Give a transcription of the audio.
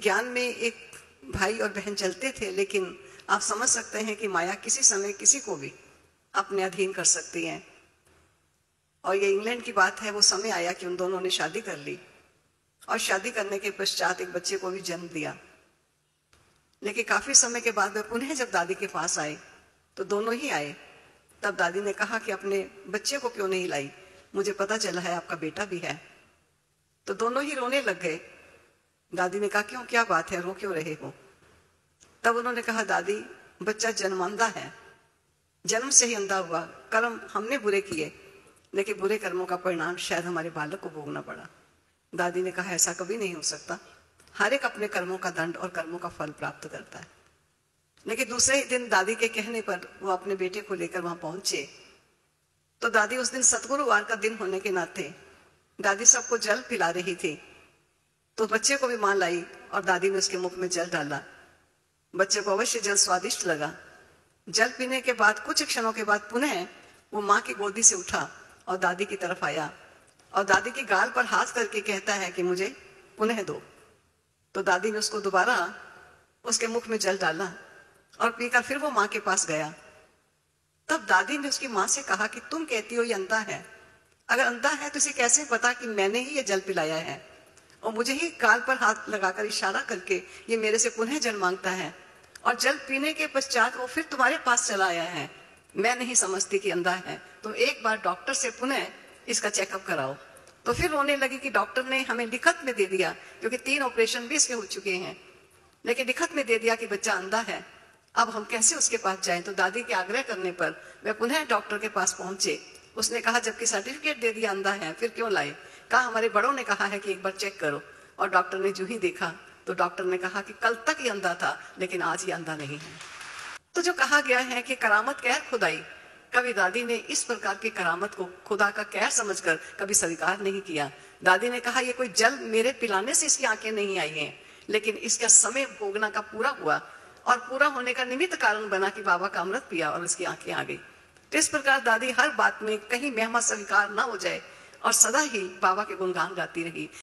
ज्ञान में एक भाई और बहन चलते थे, लेकिन आप समझ सकते हैं कि माया किसी समय किसी को भी अपने अधीन कर सकती है। और ये इंग्लैंड की बात है, वो समय आया कि उन दोनों ने शादी कर ली और शादी करने के पश्चात एक बच्चे को भी जन्म दिया। लेकिन काफी समय के बाद वे पुनः जब दादी के पास आए तो दोनों ही आए। तब दादी ने कहा कि अपने बच्चे को क्यों नहीं लाई, मुझे पता चला है आपका बेटा भी है। तो दोनों ही रोने लग गए। दादी ने कहा क्यों, क्या बात है, रो क्यों रहे हो? तब उन्होंने कहा दादी, बच्चा जन्मांधा है, जन्म से ही अंधा हुआ। कर्म हमने बुरे किए, लेकिन बुरे कर्मों का परिणाम शायद हमारे बालक को भोगना पड़ा। दादी ने कहा ऐसा कभी नहीं हो सकता, हर एक अपने कर्मों का दंड और कर्मों का फल प्राप्त करता है। लेकिन दूसरे ही दिन दादी के कहने पर वो अपने बेटे को लेकर वहां पहुंचे। तो दादी उस दिन सतगुरुवार का दिन होने के नाते दादी सबको जल पिला रही थी। तो बच्चे को भी मां लाई और दादी ने उसके मुख में जल डाला। बच्चे को अवश्य जल स्वादिष्ट लगा। जल पीने के बाद कुछ क्षणों के बाद पुनः वो मां की गोदी से उठा और दादी की तरफ आया और दादी की गाल पर हाथ करके कहता है कि मुझे पुनः दो। तो दादी ने उसको दोबारा उसके मुख में जल डाला और पीकर फिर वो मां के पास गया। तब दादी ने उसकी मां से कहा कि तुम कहती हो ये अंधा है, अगर अंधा है तो इसे कैसे पता कि मैंने ही ये जल पिलाया है और मुझे ही गाल पर हाथ लगाकर इशारा करके ये मेरे से पुनः जल मांगता है, और जल पीने के पश्चात वो फिर तुम्हारे पास चला आया है। मैं नहीं समझती कि अंधा है, तुम एक बार डॉक्टर से पुनः इसका चेकअप कराओ। तो फिर रोने लगी कि डॉक्टर ने हमें लिखत में दे दिया, क्योंकि 3 ऑपरेशन भी इसके हो चुके हैं, लेकिन लिखत में दे दिया कि बच्चा अंधा है, अब हम कैसे उसके पास जाएं। तो दादी के आग्रह करने पर वे पुनः डॉक्टर के पास पहुंचे। उसने कहा जबकि सर्टिफिकेट दे दिया अंधा है, फिर क्यों लाए? कहा हमारे बड़ों ने कहा है कि एक बार चेक करो। और डॉक्टर ने जो ही देखा तो डॉक्टर ने कहा कि कल तक ये अंधा था, लेकिन आज ये अंधा नहीं है। तो जो कहा गया है कि करामत कहर खुदाई, कभी दादी ने इस प्रकार की करामत को खुदा का कहर समझकर कभी स्वीकार नहीं किया। दादी ने कहा ये कोई जल मेरे पिलाने से इसकी आंखें नहीं आई हैं, लेकिन इसका समय भोगना का पूरा हुआ और पूरा होने का निमित्त कारण बना कि बाबा का अमृत पिया और उसकी आंखें आ गई। तो इस प्रकार दादी हर बात में कहीं महिमा स्वीकार ना हो जाए और सदा ही बाबा के गुणगान गाती रही।